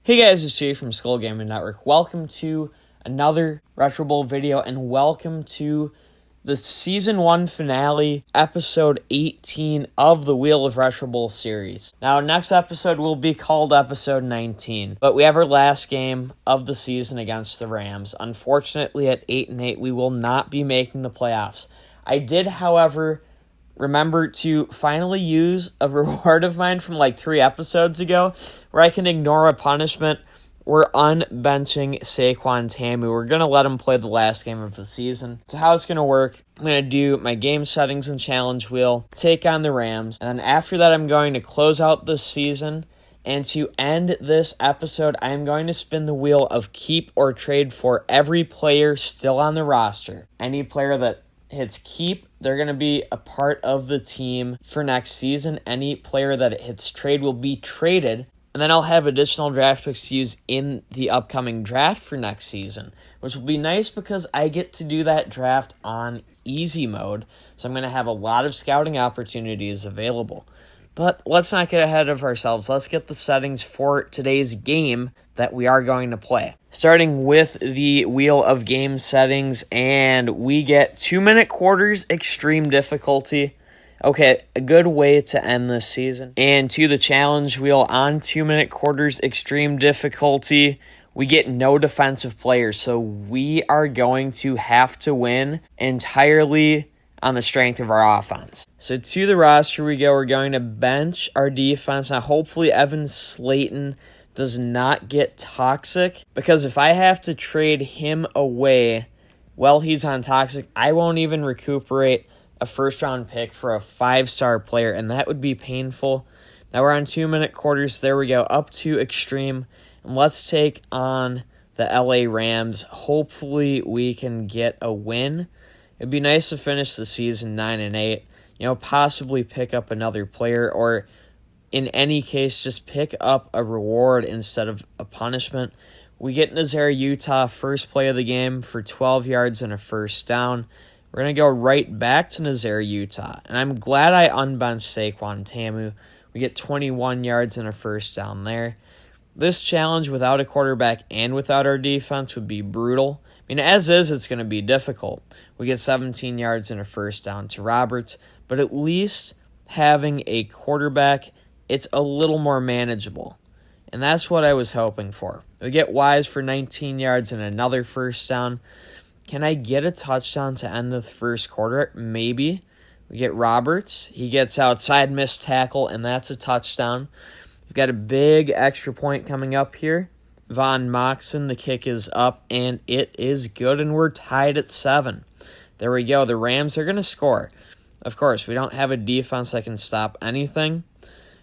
Hey guys, it's Jay from Skull Gaming Network. Welcome to another Retro Bowl video, and welcome to the Season 1 finale, Episode 18 of the Wheel of Retro Bowl series. Now, next episode will be called Episode 19, but we have our last game of the season against the Rams. Unfortunately, at 8-8, we will not be making the playoffs. I did, however, remember to finally use a reward of mine from like 3 episodes ago where I can ignore a punishment. We're unbenching Saquon Tamu. We're going to let him play the last game of the season. So how it's going to work, I'm going to do my game settings and challenge wheel, take on the Rams, and then after that I'm going to close out this season. And to end this episode, I'm going to spin the wheel of keep or trade for every player still on the roster. Any player that hits keep, they're going to be a part of the team for next season. Any player that hits trade will be traded. And then I'll have additional draft picks to use in the upcoming draft for next season, which will be nice because I get to do that draft on easy mode. So I'm going to have a lot of scouting opportunities available. But let's not get ahead of ourselves. Let's get the settings for today's game that we are going to play. Starting with the Wheel of Game settings, and we get 2-minute quarters, extreme difficulty. Okay, a good way to end this season. And to the challenge wheel on 2-minute quarters, extreme difficulty, we get no defensive players. So we are going to have to win entirely on the strength of our offense. So to the roster we go. We're going to bench our defense. Now hopefully Evan Slayton does not get toxic, because if I have to trade him away while he's on toxic, I won't even recuperate a first-round pick for a 5-star player, and that would be painful. Now we're on 2-minute quarters. There we go, up to extreme. And let's take on the LA Rams. Hopefully we can get a win. It'd be nice to finish the season 9-8. Possibly pick up another player, or in any case, just pick up a reward instead of a punishment. We get Nazir Utah, first play of the game, for 12 yards and a first down. We're going to go right back to Nazir Utah. And I'm glad I unbenched Saquon Tamu. We get 21 yards and a first down there. This challenge without a quarterback and without our defense would be brutal. As is, it's going to be difficult. We get 17 yards and a first down to Roberts. But at least having a quarterback, it's a little more manageable. And that's what I was hoping for. We get Wise for 19 yards and another first down. Can I get a touchdown to end the first quarter? Maybe. We get Roberts. He gets outside, missed tackle, and that's a touchdown. We've got a big extra point coming up here. Von Moxon, the kick is up, and it is good, and we're tied at 7. There we go. The Rams are going to score. Of course, we don't have a defense that can stop anything,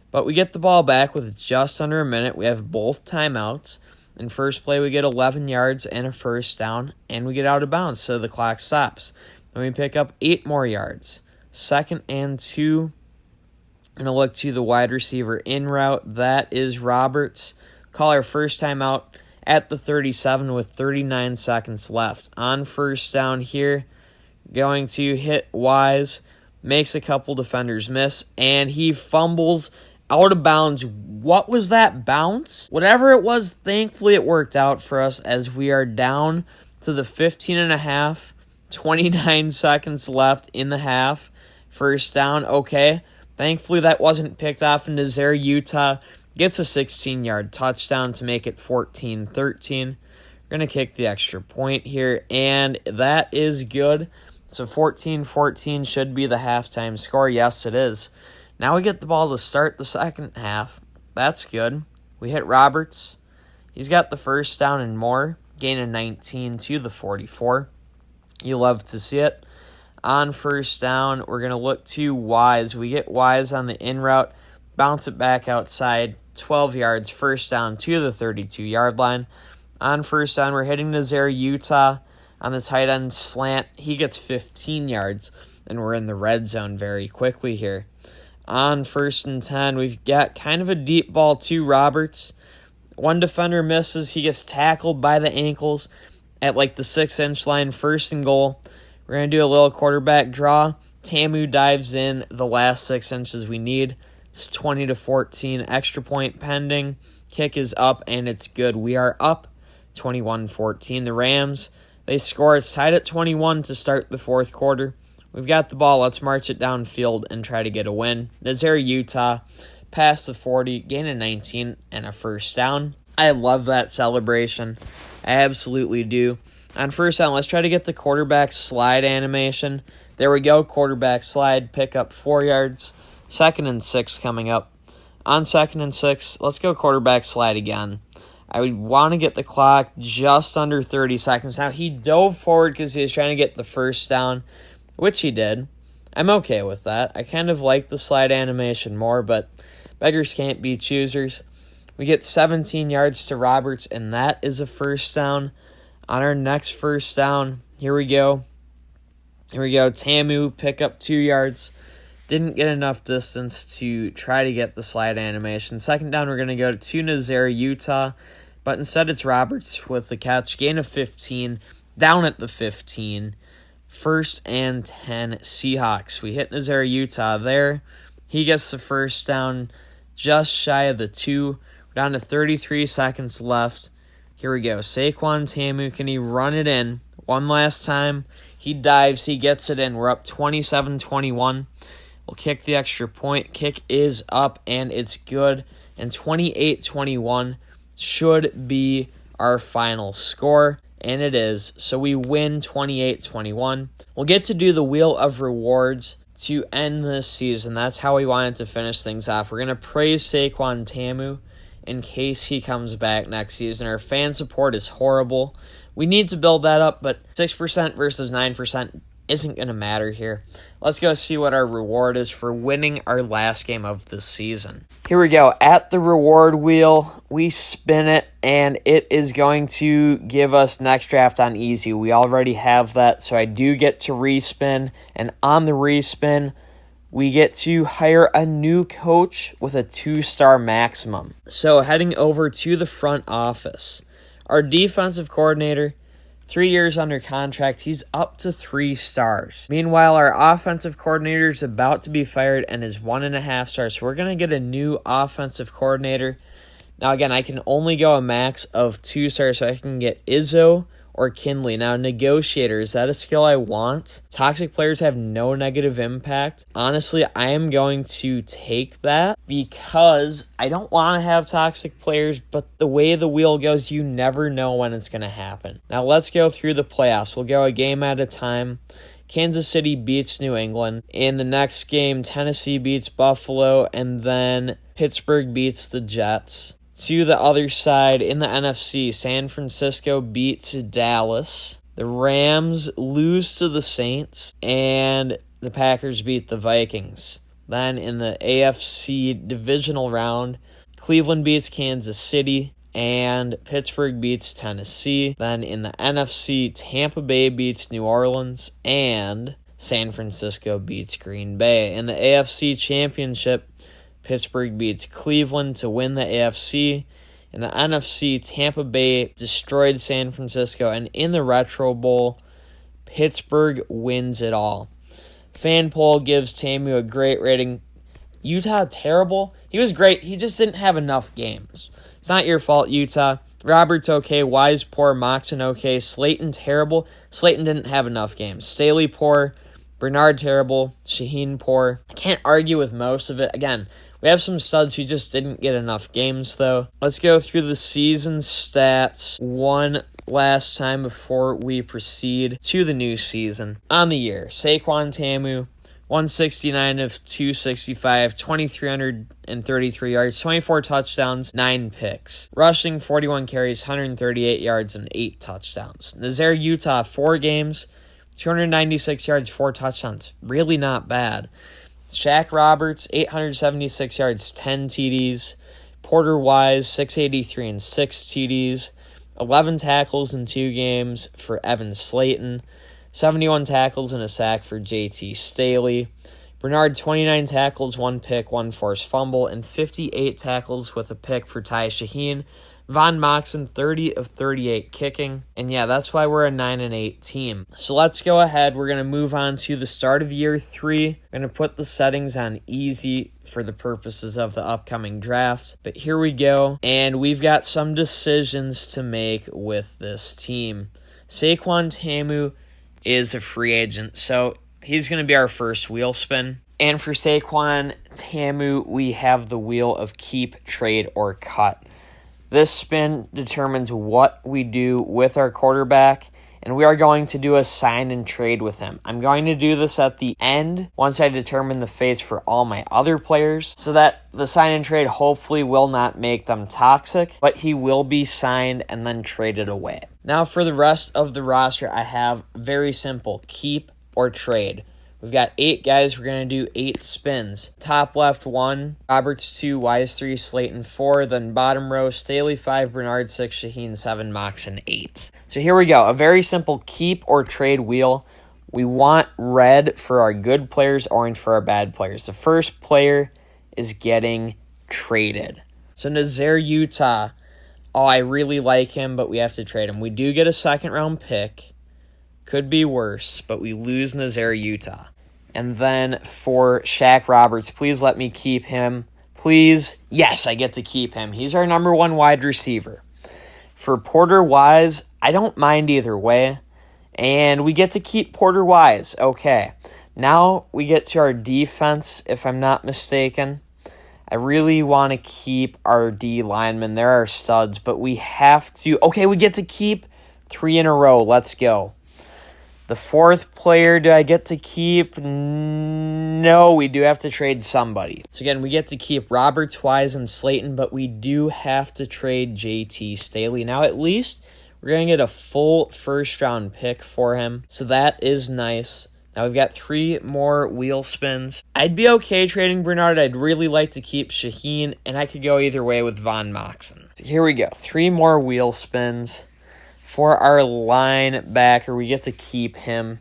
but we get the ball back with just under a minute. We have both timeouts. In first play, we get 11 yards and a first down, and we get out of bounds, so the clock stops. Then we pick up 8 more yards. 2nd and 2. Going to look to the wide receiver in route. That is Roberts. Call our first timeout at the 37 with 39 seconds left. On first down here, going to hit Wise. Makes a couple defenders miss, and he fumbles out of bounds. What was that bounce? Whatever it was, thankfully it worked out for us as we are down to the 15.5, 29 seconds left in the half. First down, okay. Thankfully that wasn't picked off, and Nazir Utah gets a 16-yard touchdown to make it 14-13. We're going to kick the extra point here, and that is good. So 14-14 should be the halftime score. Yes, it is. Now we get the ball to start the second half. That's good. We hit Roberts. He's got the first down and more. Gain of 19 to the 44. You love to see it. On first down, we're going to look to Wise. We get Wise on the in route. Bounce it back outside. 12 yards. First down to the 32-yard line. On first down, we're hitting Nazir Utah on the tight end slant. He gets 15 yards, and we're in the red zone very quickly here. On 1st and 10, we've got kind of a deep ball to Roberts. One defender misses. He gets tackled by the ankles at like the 6-inch line. 1st and goal. We're going to do a little quarterback draw. Tamu dives in the last 6 inches we need. It's 20-14. Extra point pending. Kick is up, and it's good. We are up 21-14. The Rams, they score. It's tied at 21 to start the fourth quarter. We've got the ball. Let's march it downfield and try to get a win. Nazir, Utah, past the 40, gain a 19 and a first down. I love that celebration. I absolutely do. On first down, let's try to get the quarterback slide animation. There we go, quarterback slide, pick up 4 yards. 2nd and 6 coming up. On 2nd and 6, let's go quarterback slide again. I would want to get the clock just under 30 seconds. Now, he dove forward because he was trying to get the first down, which he did. I'm okay with that. I kind of like the slide animation more, but beggars can't be choosers. We get 17 yards to Roberts, and that is a first down. On our next first down, here we go. Tamu, pick up 2 yards. Didn't get enough distance to try to get the slide animation. 2nd down, we're going to go to Nazir, Utah. But instead, it's Roberts with the catch. Gain of 15. Down at the 15. 1st and 10, Seahawks. We hit Nazir, Utah there. He gets the first down just shy of the 2. We're down to 33 seconds left. Here we go. Saquon Tamu, can he run it in one last time? He dives. He gets it in. We're up 27-21. We'll kick the extra point. Kick is up, and it's good. And 28-21 should be our final score, and it is. So we win 28-21. We'll get to do the Wheel of Rewards to end this season. That's how we wanted to finish things off. We're going to praise Saquon Tamu in case he comes back next season. Our fan support is horrible. We need to build that up, but 6% versus 9% isn't going to matter here. Let's go see what our reward is for winning our last game of the season. Here we go. At the reward wheel, we spin it, and it is going to give us next draft on easy. We already have that, so I do get to respin, and on the respin, we get to hire a new coach with a 2-star maximum. So heading over to the front office, our defensive coordinator, 3 years under contract, he's up to 3 stars. Meanwhile, our offensive coordinator is about to be fired and is 1.5 stars. So we're going to get a new offensive coordinator. Now, again, I can only go a max of 2 stars, so I can get Izzo or Kinley. Now, negotiator, is that a skill I want? Toxic players have no negative impact. Honestly, I am going to take that because I don't want to have toxic players, but the way the wheel goes, you never know when it's going to happen. Now, let's go through the playoffs. We'll go a game at a time. Kansas City beats New England. In the next game, Tennessee beats Buffalo, and then Pittsburgh beats the Jets. To the other side, in the NFC, San Francisco beats Dallas. The Rams lose to the Saints, and the Packers beat the Vikings. Then in the AFC divisional round, Cleveland beats Kansas City, and Pittsburgh beats Tennessee. Then in the NFC, Tampa Bay beats New Orleans, and San Francisco beats Green Bay. In the AFC Championship, Pittsburgh beats Cleveland to win the AFC. In the NFC, Tampa Bay destroyed San Francisco. And in the Retro Bowl, Pittsburgh wins it all. Fan poll gives Tamu a great rating. Utah, terrible. He was great. He just didn't have enough games. It's not your fault, Utah. Roberts, okay. Wise, poor. Moxon, okay. Slayton, terrible. Slayton didn't have enough games. Staley, poor. Bernard, terrible. Shaheen, poor. I can't argue with most of it. Again, we have some studs who just didn't get enough games, though. Let's go through the season stats one last time before we proceed to the new season. On the year, Saquon Tamu, 169 of 265, 2,333 yards, 24 touchdowns, 9 picks. Rushing, 41 carries, 138 yards, and 8 touchdowns. Nazir, Utah, 4 games, 296 yards, 4 touchdowns. Really not bad. Shaq Roberts, 876 yards, 10 TDs. Porter Wise, 683 and 6 TDs. 11 tackles in 2 games for Evan Slayton. 71 tackles and a sack for JT Staley. Bernard, 29 tackles, 1 pick, 1 forced fumble, and 58 tackles with a pick for Ty Shaheen. Von Moxon, 30 of 38 kicking. And yeah, that's why we're a 9-8 team. So let's go ahead. We're going to move on to the start of year 3. We're going to put the settings on easy for the purposes of the upcoming draft. But here we go, and we've got some decisions to make with this team. Saquon Tamu is a free agent, so he's going to be our first wheel spin. And for Saquon Tamu, we have the wheel of keep, trade, or cut. This spin determines what we do with our quarterback, and we are going to do a sign and trade with him. I'm going to do this at the end once I determine the fates for all my other players, so that the sign and trade hopefully will not make them toxic, but he will be signed and then traded away. Now for the rest of the roster, I have very simple, keep or trade. We've got 8 guys. We're going to do 8 spins. Top left 1, Roberts 2, Wise 3, Slayton 4. Then bottom row, Staley 5, Bernard 6, Shaheen 7, Moxon 8. So here we go. A very simple keep or trade wheel. We want red for our good players, orange for our bad players. The first player is getting traded. So Nazir Utah. Oh, I really like him, but we have to trade him. We do get a second-round pick. Could be worse, but we lose Nazir Utah. And then for Shaq Roberts, please let me keep him. Please. Yes, I get to keep him. He's our number 1 wide receiver. For Porter Wise, I don't mind either way. And we get to keep Porter Wise. Okay. Now we get to our defense, if I'm not mistaken. I really want to keep our D linemen. They're our studs, but we have to... Okay, we get to keep 3 in a row. Let's go. The fourth player, do I get to keep? No, we do have to trade somebody. So again, we get to keep Roberts, Wise, and Slayton, but we do have to trade JT Staley. Now, at least we're going to get a full first-round pick for him, so that is nice. Now, we've got 3 more wheel spins. I'd be okay trading Bernard. I'd really like to keep Shaheen, and I could go either way with Von Moxon. So here we go. 3 more wheel spins. For our linebacker, we get to keep him.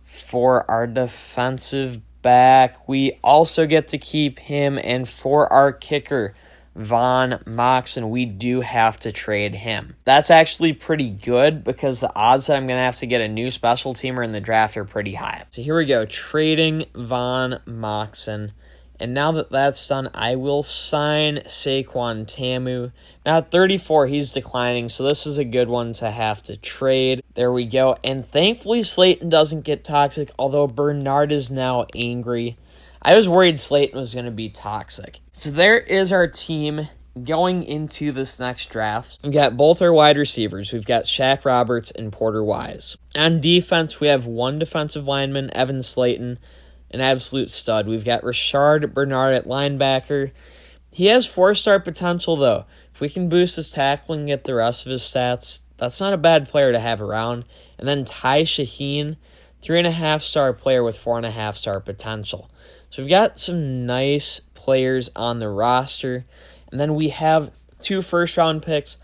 For our defensive back, we also get to keep him. And for our kicker, Von Moxon, we do have to trade him. That's actually pretty good because the odds that I'm going to have to get a new special teamer in the draft are pretty high. So here we go, trading Von Moxon. And now that that's done, I will sign Saquon Tamu. Now at 34, he's declining, so this is a good one to have to trade. There we go. And thankfully, Slayton doesn't get toxic, although Bernard is now angry. I was worried Slayton was going to be toxic. So there is our team going into this next draft. We've got both our wide receivers. We've got Shaq Roberts and Porter Wise. On defense, we have 1 defensive lineman, Evan Slayton, an absolute stud. We've got Rashard Bernard at linebacker. He has 4-star potential, though. If we can boost his tackling and get the rest of his stats, that's not a bad player to have around. And then Ty Shaheen, 3.5-star player with 4.5-star potential. So we've got some nice players on the roster. And then we have 2 first-round picks,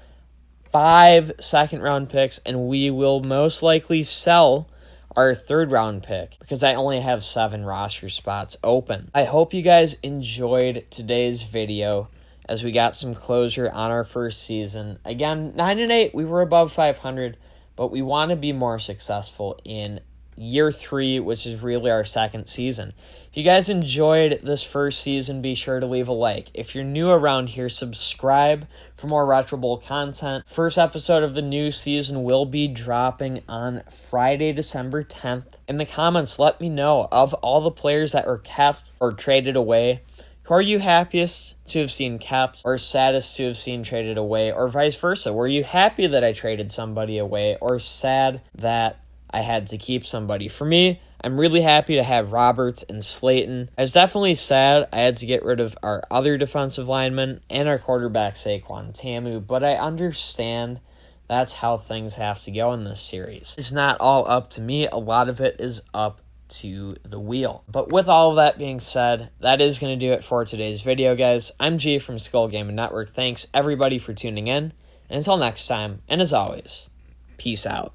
5 second-round picks, and we will most likely sell our 3rd-round pick because I only have 7 roster spots open. I hope you guys enjoyed today's video as we got some closure on our first season. Again, 9-8, we were above 500, but we want to be more successful in year 3, which is really our 2nd season. If you guys enjoyed this first season, be sure to leave a like. If you're new around here, subscribe for more Retro Bowl content. First episode of the new season will be dropping on Friday, December 10th. In the comments, let me know, of all the players that were kept or traded away, who are you happiest to have seen kept or saddest to have seen traded away, or vice versa? Were you happy that I traded somebody away or sad that I had to keep somebody? For me, I'm really happy to have Roberts and Slayton. I was definitely sad I had to get rid of our other defensive lineman and our quarterback Saquon Tamu, but I understand that's how things have to go in this series. It's not all up to me. A lot of it is up to the wheel. But with all of that being said, that is going to do it for today's video, guys. I'm G from Skull Gaming Network. Thanks everybody for tuning in. And until next time, and as always, peace out.